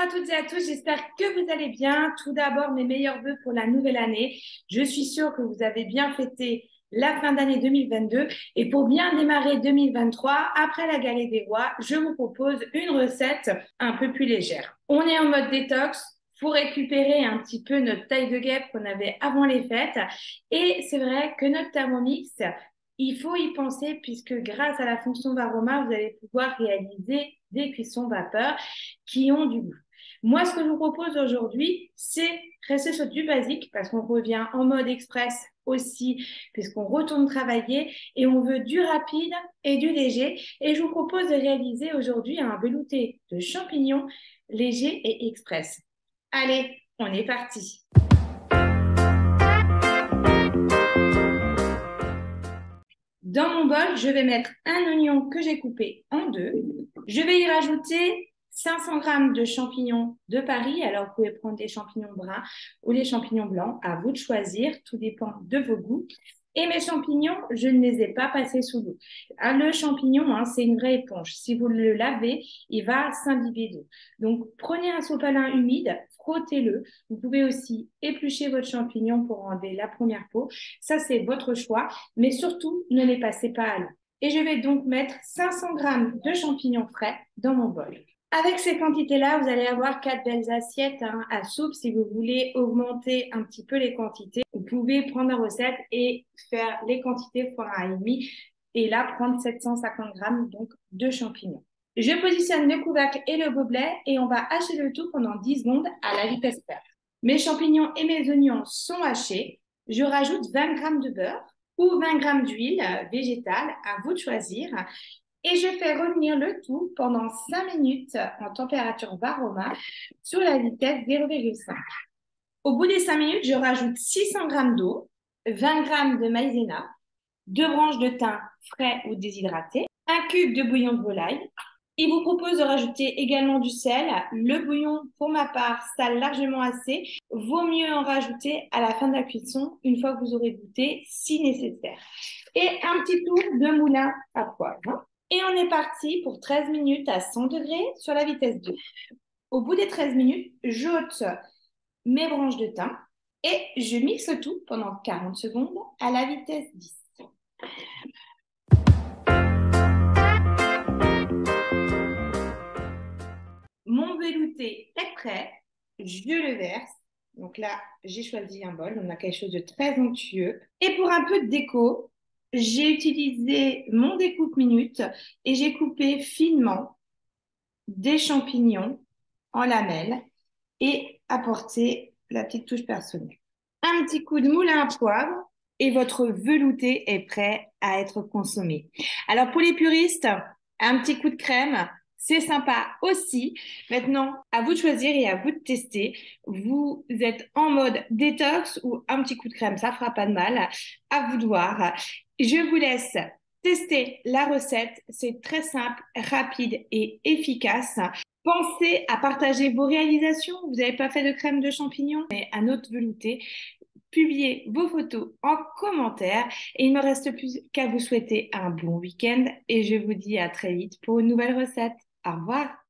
à toutes et à tous, j'espère que vous allez bien. Tout d'abord, mes meilleurs vœux pour la nouvelle année. Je suis sûre que vous avez bien fêté la fin d'année 2022 et pour bien démarrer 2023, après la galette des rois, je vous propose une recette un peu plus légère. On est en mode détox pour récupérer un petit peu notre taille de guêpe qu'on avait avant les fêtes et c'est vrai que notre Thermomix, il faut y penser puisque grâce à la fonction Varoma, vous allez pouvoir réaliser des cuissons vapeur qui ont du goût. Moi, ce que je vous propose aujourd'hui, c'est rester sur du basique parce qu'on revient en mode express aussi, puisqu'on retourne travailler et on veut du rapide et du léger. Et je vous propose de réaliser aujourd'hui un velouté de champignons léger et express. Allez, on est parti. Dans mon bol, je vais mettre un oignon que j'ai coupé en deux. Je vais y rajouter 500 grammes de champignons de Paris. Alors, vous pouvez prendre des champignons bruns ou les champignons blancs. À vous de choisir. Tout dépend de vos goûts. Et mes champignons, je ne les ai pas passés sous l'eau. Le champignon, c'est une vraie éponge. Si vous le lavez, il va s'imbiber d'eau. Donc, prenez un sopalin humide, frottez-le. Vous pouvez aussi éplucher votre champignon pour enlever la première peau. Ça, c'est votre choix. Mais surtout, ne les passez pas à l'eau. Et je vais donc mettre 500 grammes de champignons frais dans mon bol. Avec ces quantités-là, vous allez avoir 4 belles assiettes à soupe. Si vous voulez augmenter un petit peu les quantités, vous pouvez prendre la recette et faire les quantités fois 1,5 et là prendre 750 grammes donc, de champignons. Je positionne le couvercle et le gobelet et on va hacher le tout pendant 10 secondes à la vitesse verte. Mes champignons et mes oignons sont hachés. Je rajoute 20 grammes de beurre ou 20 grammes d'huile végétale, à vous de choisir. Et je fais revenir le tout pendant 5 minutes en température Varoma sur la vitesse 0,5. Au bout des 5 minutes, je rajoute 600 grammes d'eau, 20 grammes de maïzena, 2 branches de thym frais ou déshydratés, un cube de bouillon de volaille. Il vous propose de rajouter également du sel. Le bouillon, pour ma part, sale largement assez. Vaut mieux en rajouter à la fin de la cuisson, une fois que vous aurez goûté, si nécessaire. Et un petit tour de moulin à poivre. Et on est parti pour 13 minutes à 100 degrés sur la vitesse 2. Au bout des 13 minutes, j'ôte mes branches de thym et je mixe tout pendant 40 secondes à la vitesse 10. Mon velouté est prêt, je le verse. Donc là, j'ai choisi un bol, on a quelque chose de très onctueux. Et pour un peu de déco, j'ai utilisé mon découpe minute et j'ai coupé finement des champignons en lamelles et apporté la petite touche personnelle. Un petit coup de moulin à poivre et votre velouté est prêt à être consommé. Alors pour les puristes, un petit coup de crème, c'est sympa aussi. Maintenant, à vous de choisir et à vous de tester. Vous êtes en mode détox ou un petit coup de crème, ça fera pas de mal. À vous de voir. Je vous laisse tester la recette. C'est très simple, rapide et efficace. Pensez à partager vos réalisations. Vous n'avez pas fait de crème de champignons, mais un autre velouté. Publiez vos photos en commentaire et il ne me reste plus qu'à vous souhaiter un bon week-end et je vous dis à très vite pour une nouvelle recette. Au revoir.